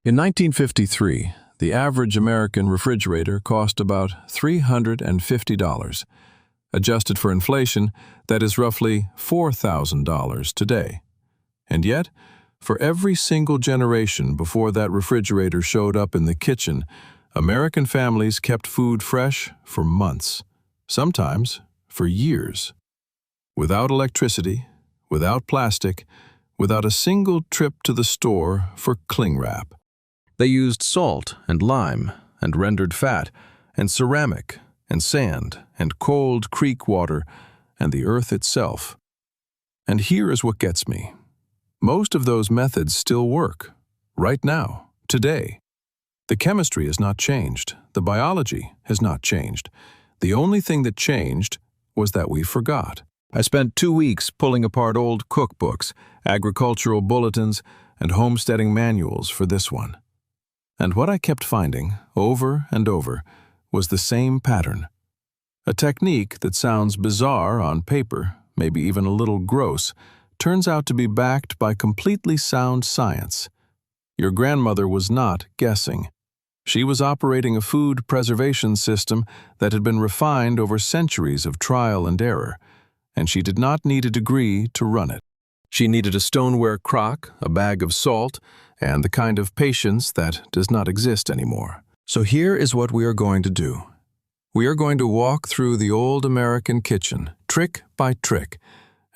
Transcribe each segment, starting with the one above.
In 1953, the average American refrigerator cost about $350. Adjusted for inflation, that is roughly $4,000 today. And yet, for every single generation before that refrigerator showed up in the kitchen, American families kept food fresh for months, sometimes for years. Without electricity, without plastic, without a single trip to the store for cling wrap. They used salt and lime and rendered fat and ceramic and sand and cold creek water and the earth itself. And here is what gets me. Most of those methods still work, right now, today. The chemistry has not changed. The biology has not changed. The only thing that changed was that we forgot. I spent 2 weeks pulling apart old cookbooks, agricultural bulletins, and homesteading manuals for this one. And what I kept finding, over and over, was the same pattern. A technique that sounds bizarre on paper, maybe even a little gross, turns out to be backed by completely sound science. Your grandmother was not guessing. She was operating a food preservation system that had been refined over centuries of trial and error, and she did not need a degree to run it. She needed a stoneware crock, a bag of salt, and the kind of patience that does not exist anymore. So here is what we are going to do. We are going to walk through the old American kitchen, trick by trick,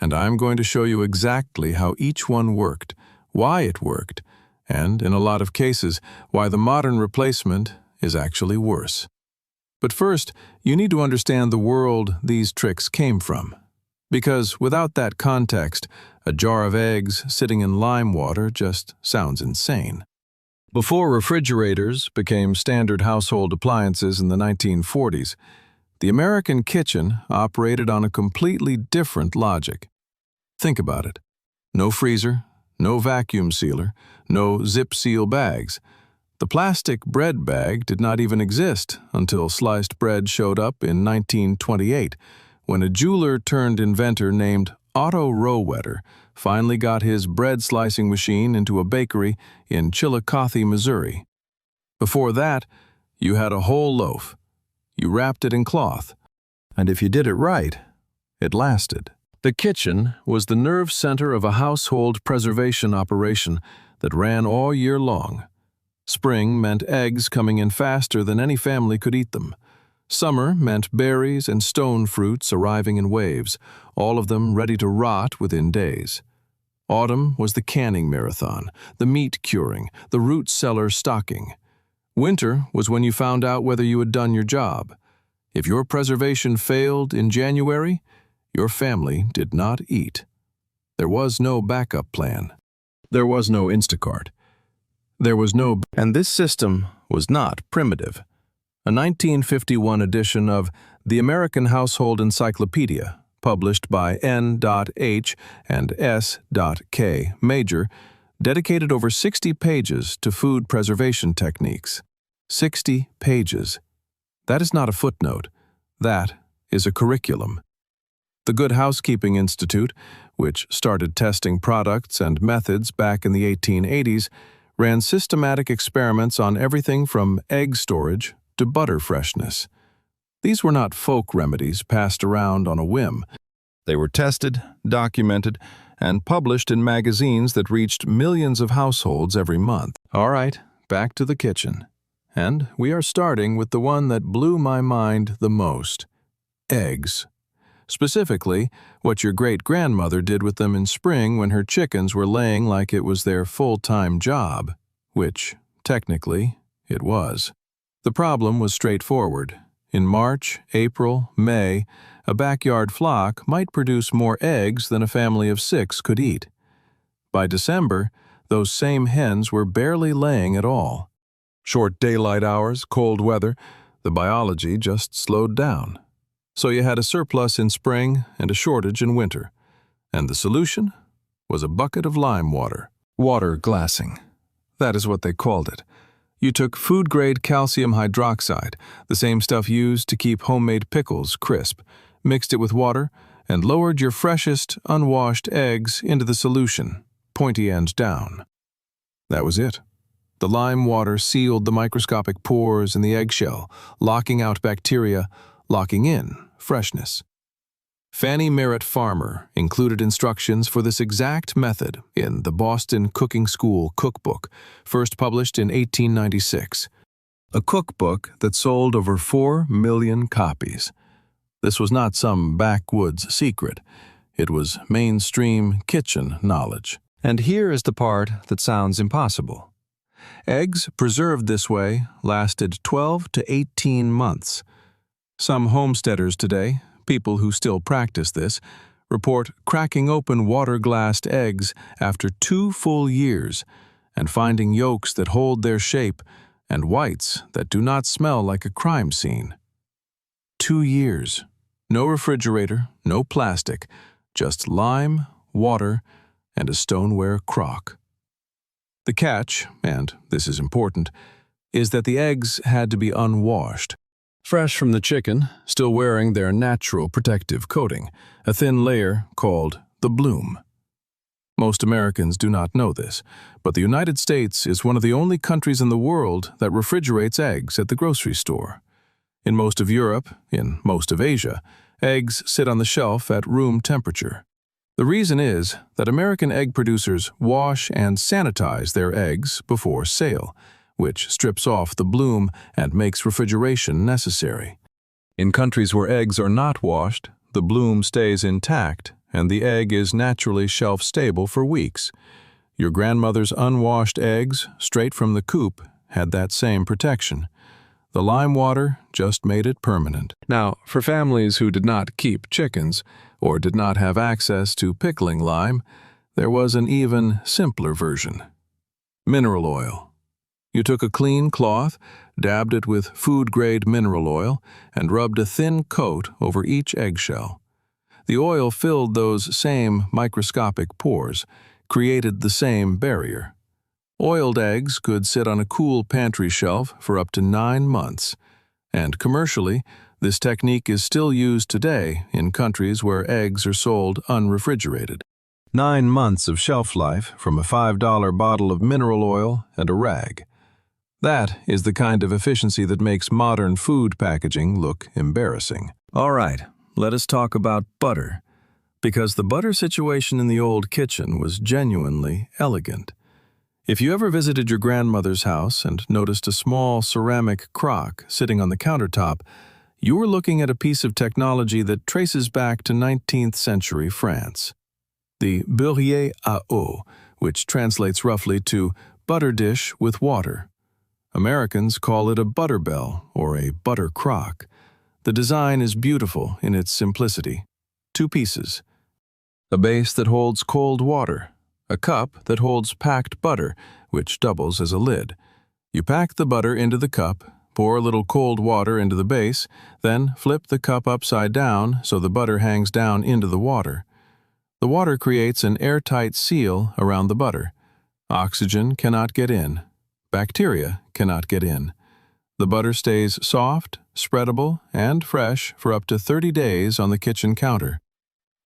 and I'm going to show you exactly how each one worked, why it worked, and, in a lot of cases, why the modern replacement is actually worse. But first, you need to understand the world these tricks came from. Because without that context, a jar of eggs sitting in lime water just sounds insane. Before refrigerators became standard household appliances in the 1940s, the American kitchen operated on a completely different logic. Think about it. No freezer, no vacuum sealer, no zip-seal bags. The plastic bread bag did not even exist until sliced bread showed up in 1928, when a jeweler-turned-inventor named Otto Rohwedder finally got his bread-slicing machine into a bakery in Chillicothe, Missouri. Before that, you had a whole loaf. You wrapped it in cloth, and if you did it right, it lasted. The kitchen was the nerve center of a household preservation operation that ran all year long. Spring meant eggs coming in faster than any family could eat them. Summer meant berries and stone fruits arriving in waves, all of them ready to rot within days. Autumn was the canning marathon, the meat curing, the root cellar stocking. Winter was when you found out whether you had done your job. If your preservation failed in January, your family did not eat. There was no backup plan. There was no Instacart. And this system was not primitive. A 1951 edition of The American Household Encyclopedia, published by N.H. and S.K. Major, dedicated over 60 pages to food preservation techniques. 60 pages. That is not a footnote. That is a curriculum. The Good Housekeeping Institute, which started testing products and methods back in the 1880s, ran systematic experiments on everything from egg storage to butter freshness. These were not folk remedies passed around on a whim. They were tested, documented, and published in magazines that reached millions of households every month. All right, back to the kitchen. And we are starting with the one that blew my mind the most: eggs. Specifically, what your great-grandmother did with them in spring when her chickens were laying like it was their full-time job, which, technically, it was. The problem was straightforward. In March, April, May, a backyard flock might produce more eggs than a family of 6 could eat. By December, those same hens were barely laying at all. Short daylight hours, cold weather, the biology just slowed down. So you had a surplus in spring and a shortage in winter. And the solution was a bucket of lime water. Water glassing. That is what they called it. You took food-grade calcium hydroxide, the same stuff used to keep homemade pickles crisp, mixed it with water, and lowered your freshest, unwashed eggs into the solution, pointy end down. That was it. The lime water sealed the microscopic pores in the eggshell, locking out bacteria, locking in freshness. Fannie Farmer included instructions for this exact method in the Boston Cooking School Cookbook, first published in 1896. A cookbook that sold over 4 million copies. This was not some backwoods secret. It was mainstream kitchen knowledge. And here is the part that sounds impossible. Eggs preserved this way lasted 12 to 18 months. Some homesteaders today, people who still practice this, report cracking open water-glassed eggs after 2 full years and finding yolks that hold their shape and whites that do not smell like a crime scene. 2 years. No refrigerator, no plastic, just lime, water, and a stoneware crock. The catch, and this is important, is that the eggs had to be unwashed. Fresh from the chicken, still wearing their natural protective coating, a thin layer called the bloom. Most Americans do not know this, but the United States is one of the only countries in the world that refrigerates eggs at the grocery store. In most of Europe, in most of Asia, eggs sit on the shelf at room temperature. The reason is that American egg producers wash and sanitize their eggs before sale, which strips off the bloom and makes refrigeration necessary. In countries where eggs are not washed, the bloom stays intact and the egg is naturally shelf-stable for weeks. Your grandmother's unwashed eggs, straight from the coop, had that same protection. The lime water just made it permanent. Now, for families who did not keep chickens or did not have access to pickling lime, there was an even simpler version. Mineral oil. You took a clean cloth, dabbed it with food-grade mineral oil, and rubbed a thin coat over each eggshell. The oil filled those same microscopic pores, created the same barrier. Oiled eggs could sit on a cool pantry shelf for up to 9 months, and commercially, this technique is still used today in countries where eggs are sold unrefrigerated. 9 months of shelf life from a $5 bottle of mineral oil and a rag. That is the kind of efficiency that makes modern food packaging look embarrassing. All right, let us talk about butter, because the butter situation in the old kitchen was genuinely elegant. If you ever visited your grandmother's house and noticed a small ceramic crock sitting on the countertop, you were looking at a piece of technology that traces back to 19th century France. The beurrier à eau, which translates roughly to butter dish with water. Americans call it a butter bell or a butter crock. The design is beautiful in its simplicity. 2 pieces. A base that holds cold water. A cup that holds packed butter, which doubles as a lid. You pack the butter into the cup, pour a little cold water into the base, then flip the cup upside down so the butter hangs down into the water. The water creates an airtight seal around the butter. Oxygen cannot get in. Bacteria cannot get in. The butter stays soft, spreadable, and fresh for up to 30 days on the kitchen counter.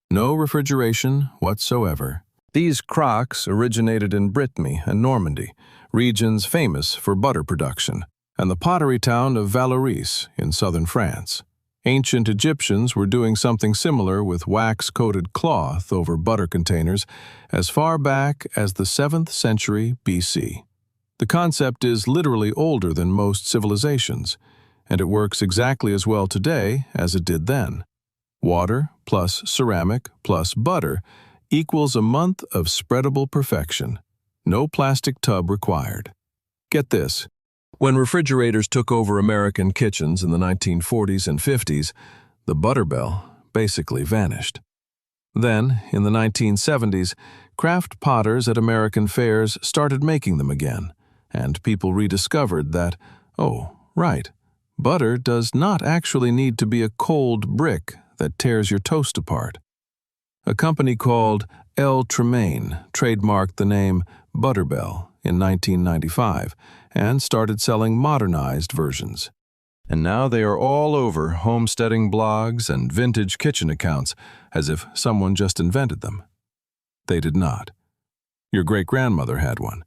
No refrigeration whatsoever. These crocks originated in Brittany and Normandy, regions famous for butter production, and the pottery town of Valoris in southern France. Ancient Egyptians were doing something similar with wax-coated cloth over butter containers as far back as the 7th century BC. The concept is literally older than most civilizations, and it works exactly as well today as it did then. Water plus ceramic plus butter equals a month of spreadable perfection. No plastic tub required. Get this. When refrigerators took over American kitchens in the 1940s and 50s, the butter bell basically vanished. Then, in the 1970s, craft potters at American fairs started making them again, and people rediscovered that, oh, right, butter does not actually need to be a cold brick that tears your toast apart. A company called L. Tremaine trademarked the name Butterbell in 1995 and started selling modernized versions. And now they are all over homesteading blogs and vintage kitchen accounts as if someone just invented them. They did not. Your great-grandmother had one.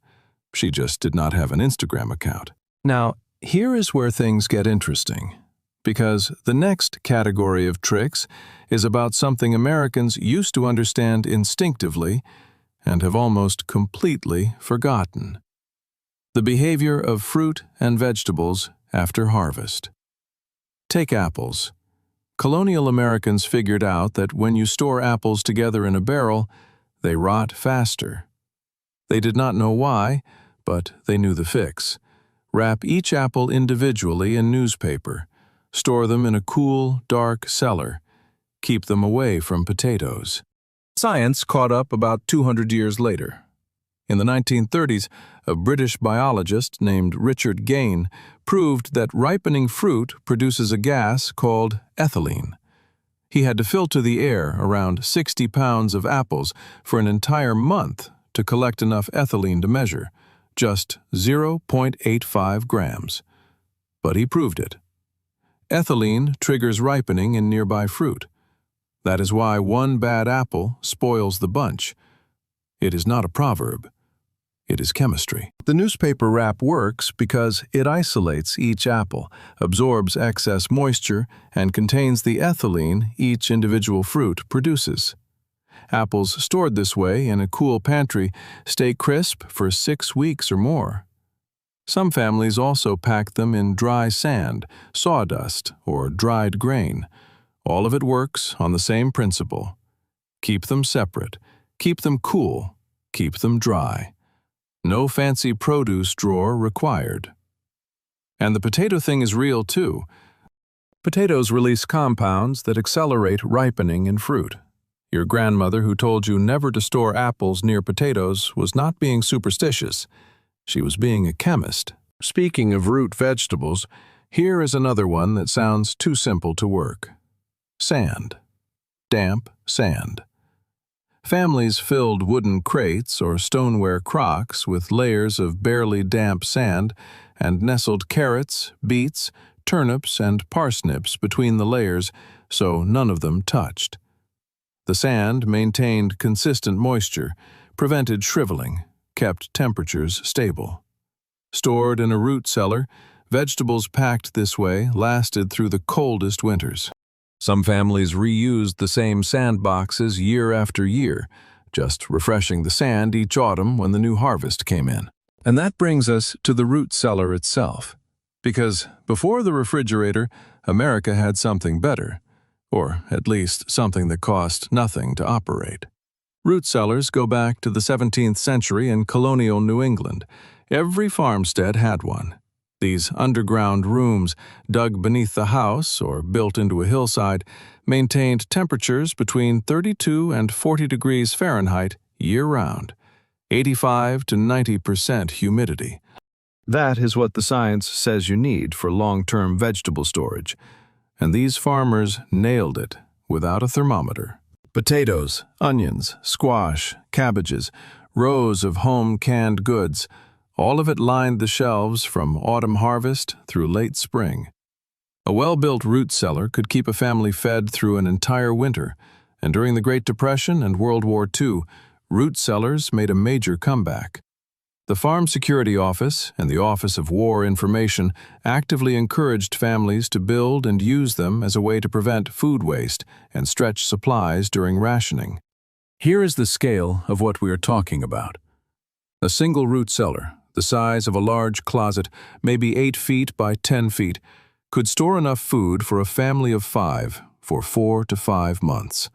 She just did not have an Instagram account. Now, here is where things get interesting, because the next category of tricks is about something Americans used to understand instinctively and have almost completely forgotten: the behavior of fruit and vegetables after harvest. Take apples. Colonial Americans figured out that when you store apples together in a barrel, they rot faster. They did not know why, but they knew the fix. Wrap each apple individually in newspaper. Store them in a cool, dark cellar. Keep them away from potatoes. Science caught up about 200 years later. In the 1930s, a British biologist named Richard Gane proved that ripening fruit produces a gas called ethylene. He had to filter the air around 60 pounds of apples for an entire month to collect enough ethylene to measure, just 0.85 grams. But he proved it. Ethylene triggers ripening in nearby fruit. That is why one bad apple spoils the bunch. It is not a proverb. It is chemistry. The newspaper wrap works because it isolates each apple, absorbs excess moisture, and contains the ethylene each individual fruit produces. Apples stored this way in a cool pantry stay crisp for 6 weeks or more. Some families also pack them in dry sand, sawdust, or dried grain. All of it works on the same principle. Keep them separate, keep them cool, keep them dry. No fancy produce drawer required. And the potato thing is real too. Potatoes release compounds that accelerate ripening in fruit. Your grandmother who told you never to store apples near potatoes was not being superstitious. She was being a chemist. Speaking of root vegetables, here is another one that sounds too simple to work. Sand. Damp sand. Families filled wooden crates or stoneware crocks with layers of barely damp sand and nestled carrots, beets, turnips, and parsnips between the layers so none of them touched. The sand maintained consistent moisture, prevented shriveling, kept temperatures stable. Stored in a root cellar, vegetables packed this way lasted through the coldest winters. Some families reused the same sandboxes year after year, just refreshing the sand each autumn when the new harvest came in. And that brings us to the root cellar itself. Because before the refrigerator, America had something better, or at least something that cost nothing to operate. Root cellars go back to the 17th century in colonial New England. Every farmstead had one. These underground rooms, dug beneath the house or built into a hillside, maintained temperatures between 32 and 40 degrees Fahrenheit year-round, 85 to 90% humidity. That is what the science says you need for long-term vegetable storage, and these farmers nailed it without a thermometer. Potatoes, onions, squash, cabbages, rows of home canned goods, all of it lined the shelves from autumn harvest through late spring. A well-built root cellar could keep a family fed through an entire winter, and during the Great Depression and World War II, root cellars made a major comeback. The Farm Security Office and the Office of War Information actively encouraged families to build and use them as a way to prevent food waste and stretch supplies during rationing. Here is the scale of what we are talking about. A single root cellar, the size of a large closet, maybe 8 feet by 10 feet, could store enough food for a family of 5 for 4 to 5 months.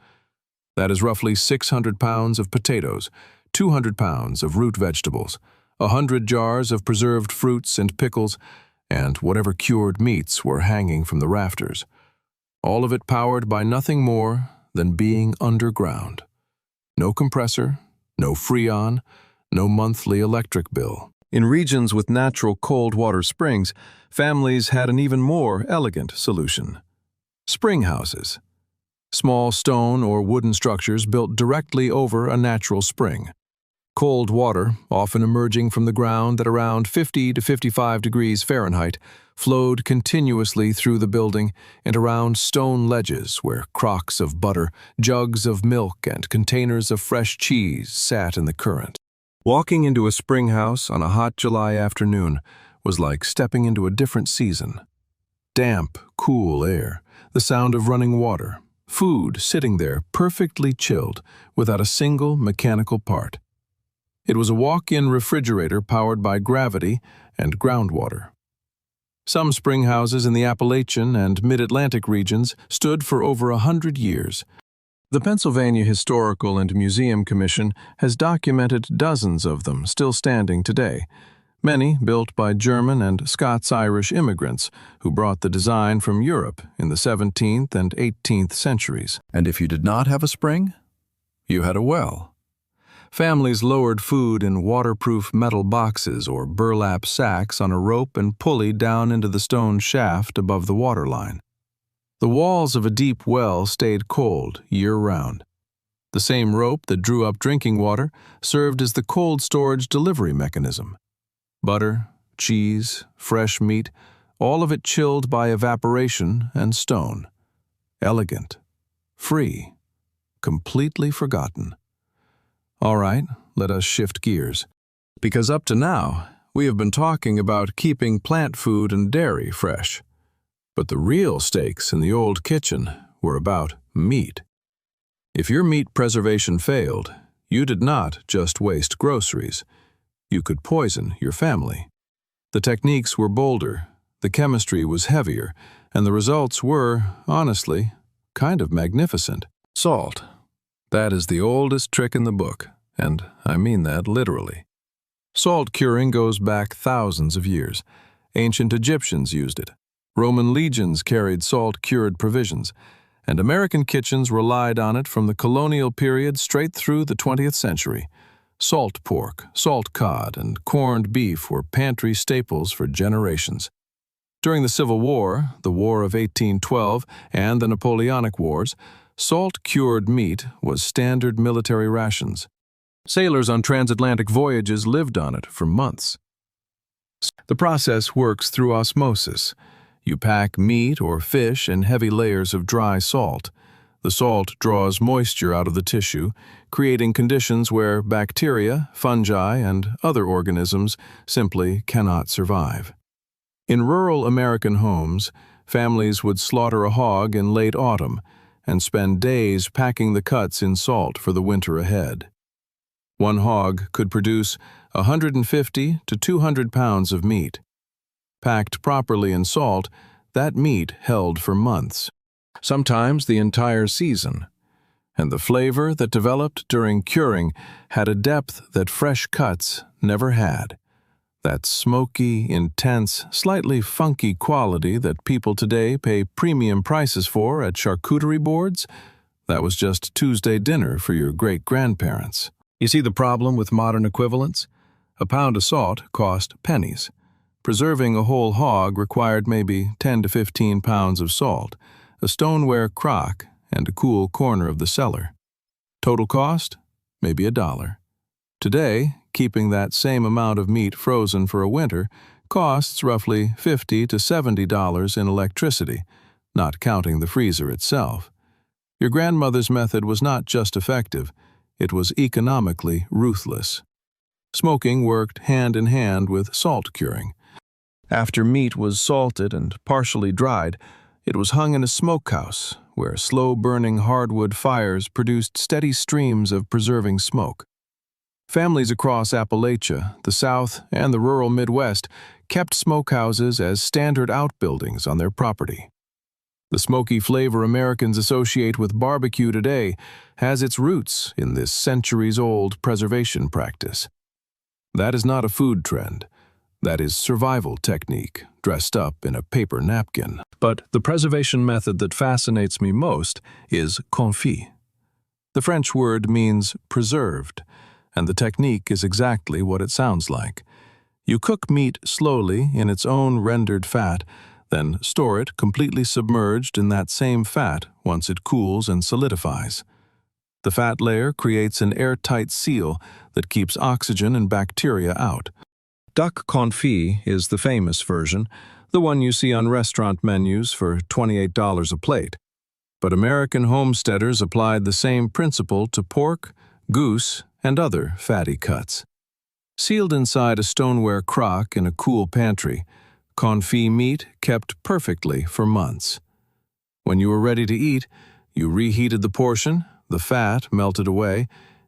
That is roughly 600 pounds of potatoes, 200 pounds of root vegetables, 100 jars of preserved fruits and pickles, and whatever cured meats were hanging from the rafters. All of it powered by nothing more than being underground. No compressor, no freon, no monthly electric bill. In regions with natural cold water springs, families had an even more elegant solution. Springhouses. Small stone or wooden structures built directly over a natural spring. Cold water, often emerging from the ground at around 50 to 55 degrees Fahrenheit, flowed continuously through the building and around stone ledges where crocks of butter, jugs of milk, and containers of fresh cheese sat in the current. Walking into a springhouse on a hot July afternoon was like stepping into a different season. Damp, cool air, the sound of running water, food sitting there perfectly chilled without a single mechanical part. It was a walk-in refrigerator powered by gravity and groundwater. Some springhouses in the Appalachian and Mid-Atlantic regions stood for over 100 years. The Pennsylvania Historical and Museum Commission has documented dozens of them still standing today, many built by German and Scots-Irish immigrants who brought the design from Europe in the 17th and 18th centuries. And if you did not have a spring, you had a well. Families lowered food in waterproof metal boxes or burlap sacks on a rope and pulley down into the stone shaft above the waterline. The walls of a deep well stayed cold year-round. The same rope that drew up drinking water served as the cold storage delivery mechanism. Butter, cheese, fresh meat, all of it chilled by evaporation and stone. Elegant, free, completely forgotten. All right, let us shift gears. Because up to now, we have been talking about keeping plant food and dairy fresh. But the real stakes in the old kitchen were about meat. If your meat preservation failed, you did not just waste groceries. You could poison your family. The techniques were bolder, the chemistry was heavier, and the results were, honestly, kind of magnificent. Salt. That is the oldest trick in the book, and I mean that literally. Salt curing goes back thousands of years. Ancient Egyptians used it. Roman legions carried salt-cured provisions, and American kitchens relied on it from the colonial period straight through the 20th century. Salt pork, salt cod, and corned beef were pantry staples for generations. During the Civil War, the War of 1812, and the Napoleonic Wars, salt-cured meat was standard military rations. Sailors on transatlantic voyages lived on it for months. The process works through osmosis. You pack meat or fish in heavy layers of dry salt. The salt draws moisture out of the tissue, creating conditions where bacteria, fungi, and other organisms simply cannot survive. In rural American homes, families would slaughter a hog in late autumn and spend days packing the cuts in salt for the winter ahead. One hog could produce 150 to 200 pounds of meat. Packed properly in salt, that meat held for months, sometimes the entire season, and the flavor that developed during curing had a depth that fresh cuts never had. That smoky, intense, slightly funky quality that people today pay premium prices for at charcuterie boards, that was just Tuesday dinner for your great-grandparents. You see the problem with modern equivalents? A pound of salt cost pennies. Preserving a whole hog required maybe 10 to 15 pounds of salt, a stoneware crock, and a cool corner of the cellar. Total cost? Maybe $1. Today, keeping that same amount of meat frozen for a winter costs roughly $50 to $70 in electricity, not counting the freezer itself. Your grandmother's method was not just effective, it was economically ruthless. Smoking worked hand in hand with salt curing. After meat was salted and partially dried, it was hung in a smokehouse, where slow-burning hardwood fires produced steady streams of preserving smoke. Families across Appalachia, the South, and the rural Midwest kept smokehouses as standard outbuildings on their property. The smoky flavor Americans associate with barbecue today has its roots in this centuries-old preservation practice. That is not a food trend. That is survival technique, dressed up in a paper napkin. But the preservation method that fascinates me most is confit. The French word means preserved, and the technique is exactly what it sounds like. You cook meat slowly in its own rendered fat, then store it completely submerged in that same fat once it cools and solidifies. The fat layer creates an airtight seal that keeps oxygen and bacteria out. Duck confit is the famous version, the one you see on restaurant menus for $28 a plate. But American homesteaders applied the same principle to pork, goose, and other fatty cuts. Sealed inside a stoneware crock in a cool pantry, confit meat kept perfectly for months. When you were ready to eat, you reheated the portion, the fat melted away,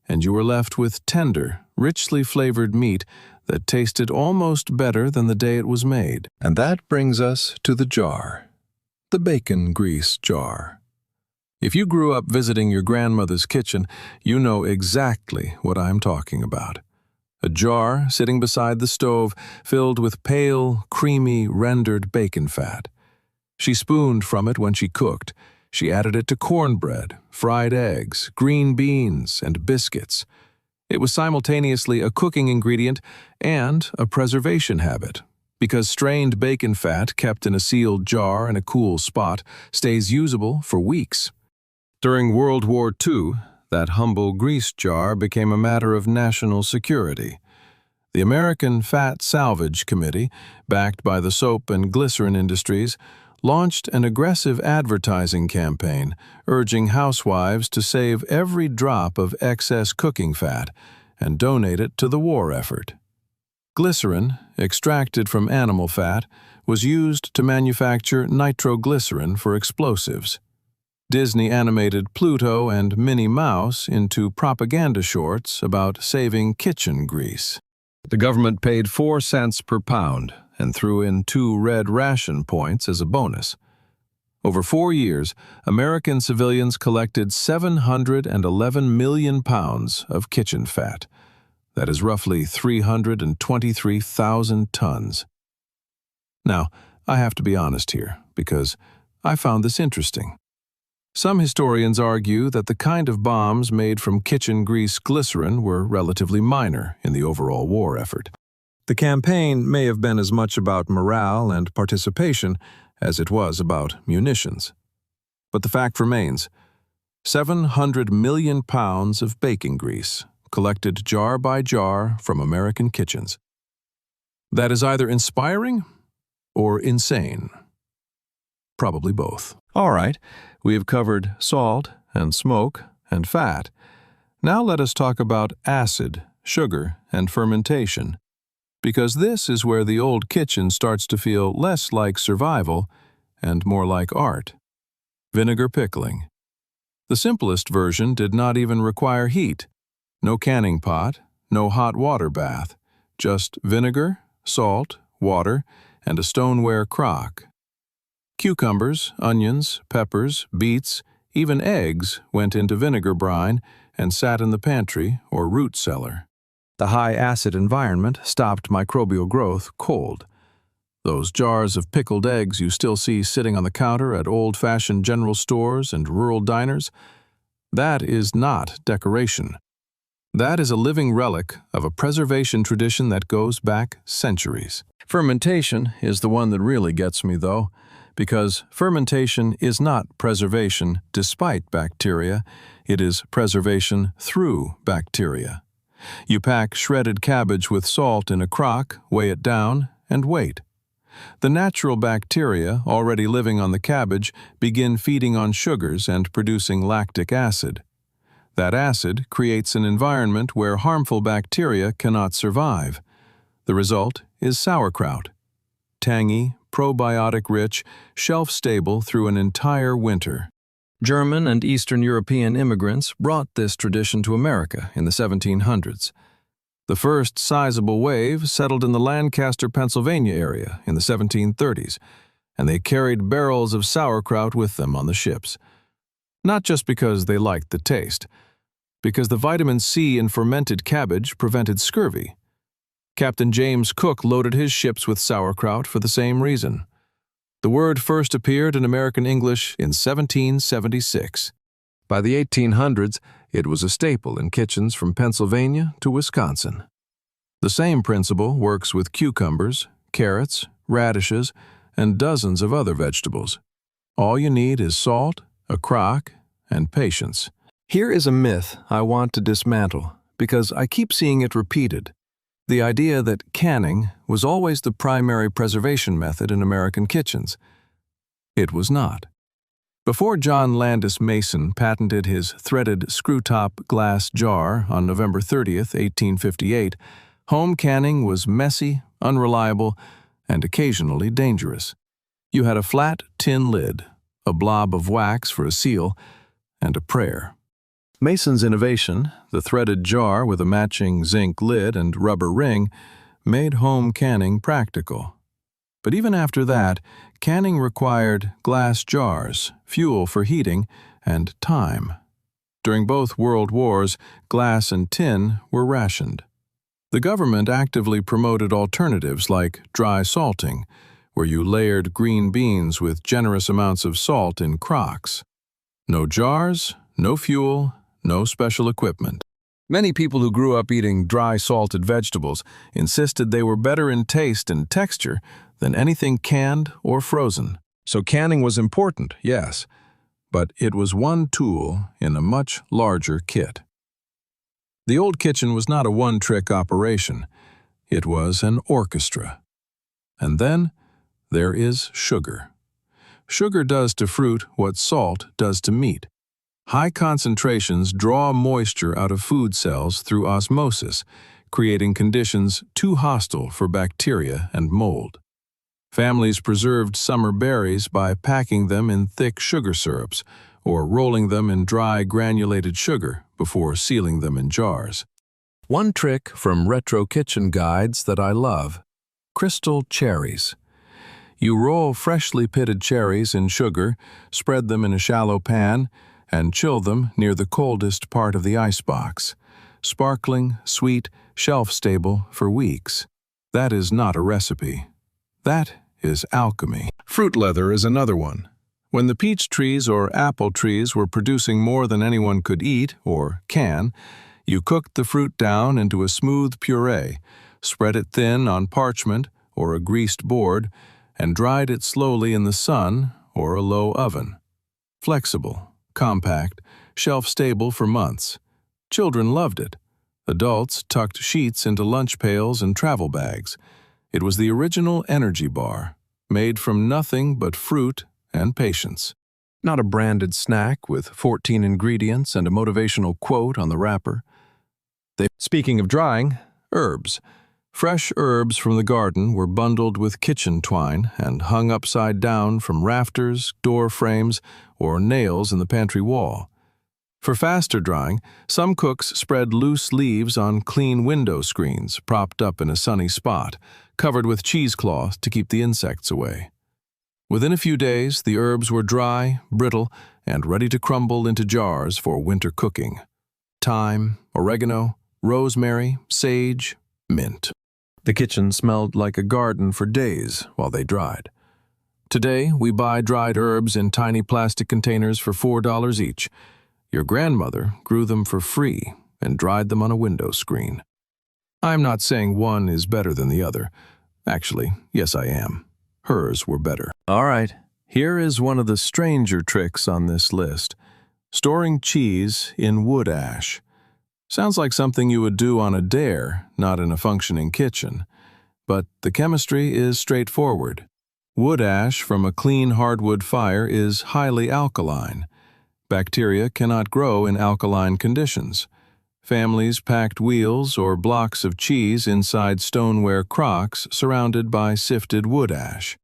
and you were left with tender, richly flavored meat that tasted almost better than the day it was made. And that brings us to the jar, the bacon grease jar. If you grew up visiting your grandmother's kitchen, you know exactly what I'm talking about. A jar sitting beside the stove filled with pale, creamy, rendered bacon fat. She spooned from it when she cooked. She added it to cornbread, fried eggs, green beans, and biscuits. It was simultaneously a cooking ingredient and a preservation habit, because strained bacon fat kept in a sealed jar in a cool spot stays usable for weeks. During World War II, that humble grease jar became a matter of national security. The American Fat Salvage Committee, backed by the soap and glycerin industries, launched an aggressive advertising campaign urging housewives to save every drop of excess cooking fat and donate it to the war effort. Glycerin, extracted from animal fat, was used to manufacture nitroglycerin for explosives. Disney animated Pluto and Minnie Mouse into propaganda shorts about saving kitchen grease. The government paid 4 cents per pound and threw in 2 red ration points as a bonus. Over 4 years, American civilians collected 711 million pounds of kitchen fat. That is roughly 323,000 tons. Now, I have to be honest here, because I found this interesting. Some historians argue that the kind of bombs made from kitchen grease glycerin were relatively minor in the overall war effort. The campaign may have been as much about morale and participation as it was about munitions. But the fact remains, 700 million pounds of bacon grease, collected jar by jar from American kitchens. That is either inspiring or insane. Probably both. All right, we have covered salt and smoke and fat. Now let us talk about acid, sugar, and fermentation, because this is where the old kitchen starts to feel less like survival and more like art. Vinegar pickling. The simplest version did not even require heat. No canning pot, no hot water bath, just vinegar, salt, water, and a stoneware crock. Cucumbers, onions, peppers, beets, even eggs went into vinegar brine and sat in the pantry or root cellar. The high-acid environment stopped microbial growth cold. Those jars of pickled eggs you still see sitting on the counter at old-fashioned general stores and rural diners, that is not decoration. That is a living relic of a preservation tradition that goes back centuries. Fermentation is the one that really gets me, though, because fermentation is not preservation despite bacteria, it is preservation through bacteria. You pack shredded cabbage with salt in a crock, weigh it down, and wait. The natural bacteria already living on the cabbage begin feeding on sugars and producing lactic acid. That acid creates an environment where harmful bacteria cannot survive. The result is sauerkraut. Tangy, probiotic-rich, shelf-stable through an entire winter. German and Eastern European immigrants brought this tradition to America in the 1700s. The first sizable wave settled in the Lancaster, Pennsylvania area in the 1730s, and they carried barrels of sauerkraut with them on the ships. Not just because they liked the taste, because the vitamin C in fermented cabbage prevented scurvy. Captain James Cook loaded his ships with sauerkraut for the same reason. The word first appeared in American English in 1776. By the 1800s, it was a staple in kitchens from Pennsylvania to Wisconsin. The same principle works with cucumbers, carrots, radishes, and dozens of other vegetables. All you need is salt, a crock, and patience. Here is a myth I want to dismantle because I keep seeing it repeated. The idea that canning was always the primary preservation method in American kitchens. It was not. Before John Landis Mason patented his threaded screw-top glass jar on November 30th, 1858, Home canning was messy, unreliable, and occasionally dangerous. You had a flat tin lid, a blob of wax for a seal, and a prayer. Mason's innovation, the threaded jar with a matching zinc lid and rubber ring, made home canning practical. But even after that, canning required glass jars, fuel for heating, and time. During both World Wars, glass and tin were rationed. The government actively promoted alternatives like dry salting, where you layered green beans with generous amounts of salt in crocks. No jars, no fuel, no special equipment. Many people who grew up eating dry salted vegetables insisted they were better in taste and texture than anything canned or frozen. So canning was important, yes, but it was one tool in a much larger kit. The old kitchen was not a one-trick operation. It was an orchestra. And then there is sugar. Sugar does to fruit what salt does to meat. High concentrations draw moisture out of food cells through osmosis, creating conditions too hostile for bacteria and mold. Families preserved summer berries by packing them in thick sugar syrups or rolling them in dry granulated sugar before sealing them in jars. One trick from retro kitchen guides that I love: crystal cherries. You roll freshly pitted cherries in sugar, spread them in a shallow pan, and chill them near the coldest part of the icebox. Sparkling, sweet, shelf-stable for weeks. That is not a recipe. That is alchemy. Fruit leather is another one. When the peach trees or apple trees were producing more than anyone could eat or can, you cooked the fruit down into a smooth puree, spread it thin on parchment or a greased board, and dried it slowly in the sun or a low oven. Flexible, compact, shelf-stable for months. Children loved it. Adults tucked sheets into lunch pails and travel bags. It was the original energy bar, made from nothing but fruit and patience. Not a branded snack with 14 ingredients and a motivational quote on the wrapper. Speaking of drying, herbs. Fresh herbs from the garden were bundled with kitchen twine and hung upside down from rafters, door frames, or nails in the pantry wall. For faster drying, some cooks spread loose leaves on clean window screens propped up in a sunny spot, covered with cheesecloth to keep the insects away. Within a few days, the herbs were dry, brittle, and ready to crumble into jars for winter cooking. Thyme, oregano, rosemary, sage, mint. The kitchen smelled like a garden for days while they dried. Today, we buy dried herbs in tiny plastic containers for $4 each. Your grandmother grew them for free and dried them on a window screen. I'm not saying one is better than the other. Actually, yes, I am. Hers were better. All right, here is one of the stranger tricks on this list. Storing cheese in wood ash. Sounds like something you would do on a dare, not in a functioning kitchen. But the chemistry is straightforward. Wood ash from a clean hardwood fire is highly alkaline. Bacteria cannot grow in alkaline conditions. Families packed wheels or blocks of cheese inside stoneware crocks surrounded by sifted wood ash.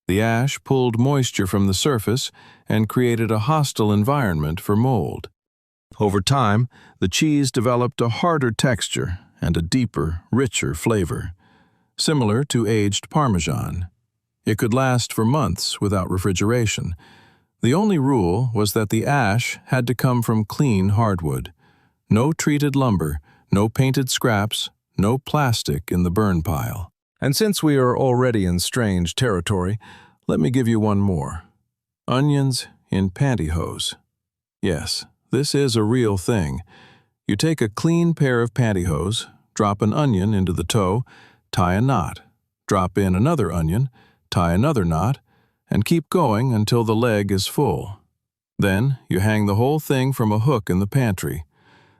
The ash pulled moisture from the surface and created a hostile environment for mold. Over time, the cheese developed a harder texture and a deeper, richer flavor, similar to aged Parmesan. It could last for months without refrigeration. The only rule was that the ash had to come from clean hardwood. No treated lumber, no painted scraps, no plastic in the burn pile. And since we are already in strange territory, let me give you one more. Onions in pantyhose. Yes, this is a real thing. You take a clean pair of pantyhose, drop an onion into the toe, tie a knot, drop in another onion, tie another knot, and keep going until the leg is full. Then you hang the whole thing from a hook in the pantry.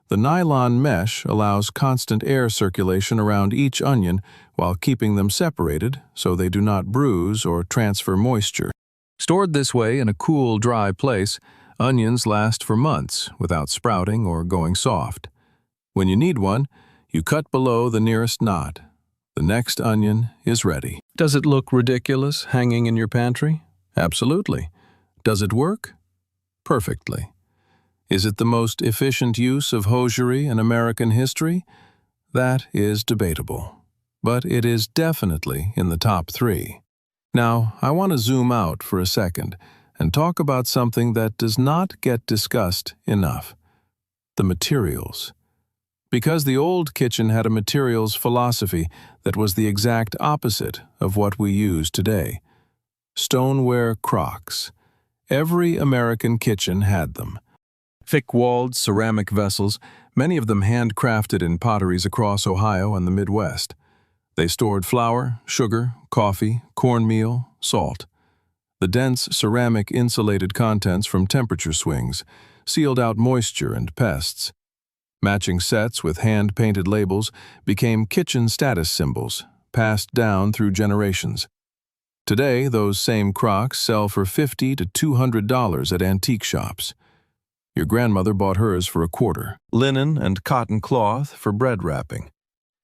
The nylon mesh allows constant air circulation around each onion while keeping them separated so they do not bruise or transfer moisture. Stored this way in a cool, dry place, onions last for months without sprouting or going soft. When you need one, You cut below the nearest knot. The next onion is ready. Does it look ridiculous hanging in your pantry? Absolutely. Does it work? Perfectly. Is it the most efficient use of hosiery in American history? That is debatable. But it is definitely in the top 3. Now, I want to zoom out for a second and talk about something that does not get discussed enough: the materials. Because the old kitchen had a materials philosophy that was the exact opposite of what we use today. Stoneware crocks. Every American kitchen had them. Thick-walled ceramic vessels, many of them handcrafted in potteries across Ohio and the Midwest. They stored flour, sugar, coffee, cornmeal, salt. The dense ceramic insulated contents from temperature swings, sealed out moisture and pests. Matching sets with hand-painted labels became kitchen status symbols, passed down through generations. Today, those same crocks sell for $50 to $200 at antique shops. Your grandmother bought hers for $25. Linen and cotton cloth for bread wrapping.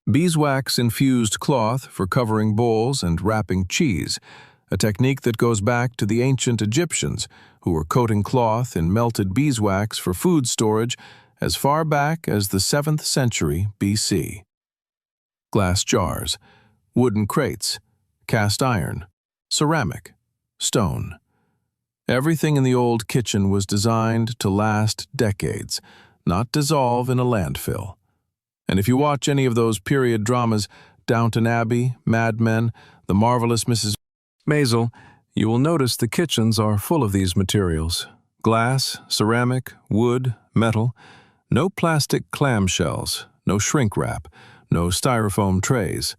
Beeswax-infused cloth for covering bowls and wrapping cheese, a technique that goes back to the ancient Egyptians, who were coating cloth in melted beeswax for food storage as far back as the 7th century BC. Glass jars, wooden crates, cast iron, ceramic, stone. Everything in the old kitchen was designed to last decades, not dissolve in a landfill. And if you watch any of those period dramas, Downton Abbey, Mad Men, The Marvelous Mrs. Maisel, you will notice the kitchens are full of these materials: glass, ceramic, wood, metal. No plastic clamshells, no shrink wrap, no styrofoam trays.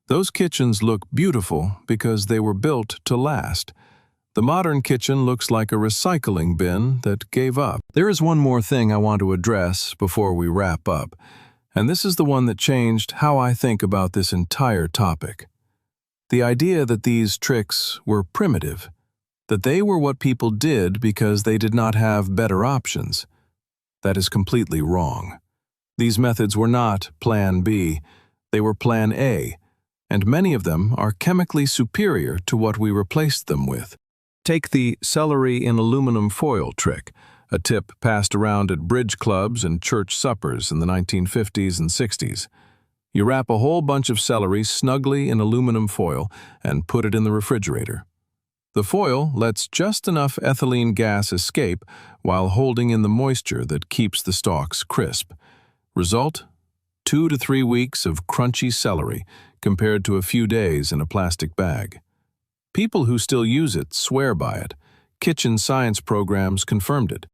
Those kitchens look beautiful because they were built to last. The modern kitchen looks like a recycling bin that gave up. There is one more thing I want to address before we wrap up, and this is the one that changed how I think about this entire topic. The idea that these tricks were primitive, that they were what people did because they did not have better options. That is completely wrong. These methods were not Plan B, they were Plan A, and many of them are chemically superior to what we replaced them with. Take the celery in aluminum foil trick, a tip passed around at bridge clubs and church suppers in the 1950s and 60s. You wrap a whole bunch of celery snugly in aluminum foil and put it in the refrigerator. The foil lets just enough ethylene gas escape while holding in the moisture that keeps the stalks crisp. Result: 2 to 3 weeks of crunchy celery compared to a few days in a plastic bag. People who still use it swear by it. Kitchen science programs confirmed it.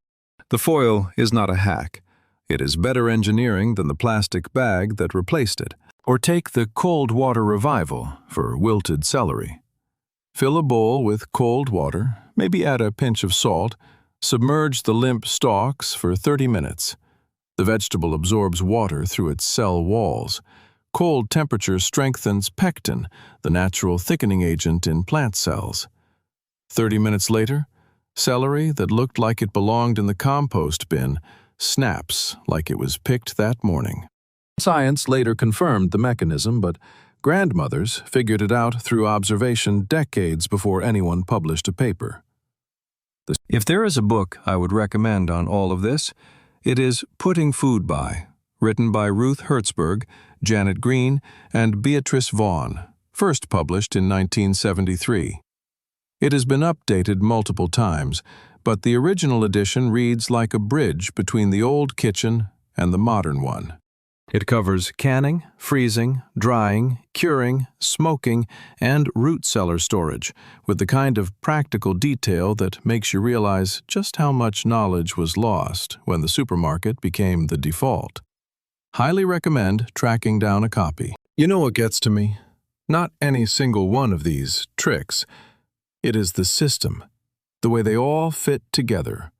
The foil is not a hack. It is better engineering than the plastic bag that replaced it. Or take the cold water revival for wilted celery. Fill a bowl with cold water, maybe add a pinch of salt, submerge the limp stalks for 30 minutes. The vegetable absorbs water through its cell walls. Cold temperature strengthens pectin, the natural thickening agent in plant cells. 30 minutes later, celery that looked like it belonged in the compost bin snaps like it was picked that morning. Science later confirmed the mechanism, but grandmothers figured it out through observation decades before anyone published a paper. If there is a book I would recommend on all of this, it is Putting Food By, written by Ruth Hertzberg, Janet Green, and Beatrice Vaughn, first published in 1973. It has been updated multiple times, but the original edition reads like a bridge between the old kitchen and the modern one. It covers canning, freezing, drying, curing, smoking, and root cellar storage, with the kind of practical detail that makes you realize just how much knowledge was lost when the supermarket became the default. Highly recommend tracking down a copy. You know what gets to me? Not any single one of these tricks. It is the system, the way they all fit together.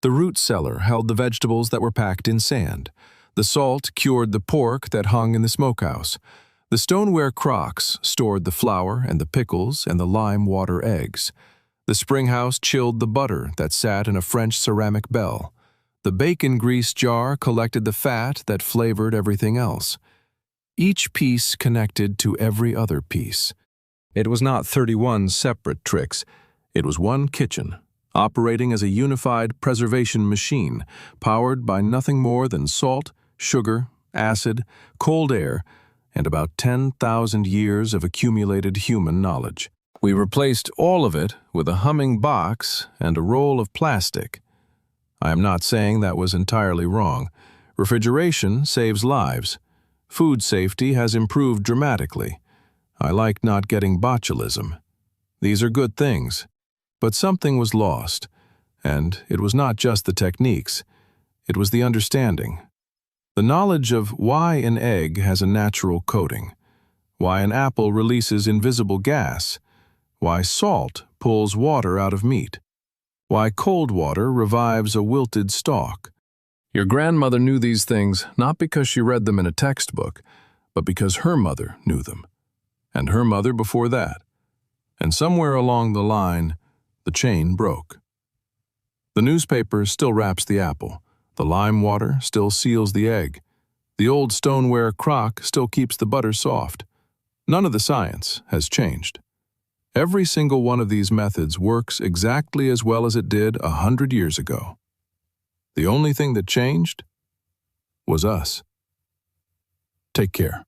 The root cellar held the vegetables that were packed in sand. The salt cured the pork that hung in the smokehouse. The stoneware crocks stored the flour and the pickles and the lime water eggs. The springhouse chilled the butter that sat in a French ceramic bell. The bacon grease jar collected the fat that flavored everything else. each piece connected to every other piece. It was not 31 separate tricks. It was one kitchen, operating as a unified preservation machine, powered by nothing more than salt, sugar, acid, cold air, and about 10,000 years of accumulated human knowledge. We replaced all of it with a humming box and a roll of plastic. I am not saying that was entirely wrong. Refrigeration saves lives. Food safety has improved dramatically. I like not getting botulism. These are good things. But something was lost, and it was not just the techniques. It was the understanding. The knowledge of why an egg has a natural coating, why an apple releases invisible gas, why salt pulls water out of meat, why cold water revives a wilted stalk. Your grandmother knew these things not because she read them in a textbook, but because her mother knew them, and her mother before that. And somewhere along the line, the chain broke. The newspaper still wraps the apple. The lime water still seals the egg. The old stoneware crock still keeps the butter soft. None of the science has changed. Every single one of these methods works exactly as well as it did 100 years ago. The only thing that changed was us. Take care.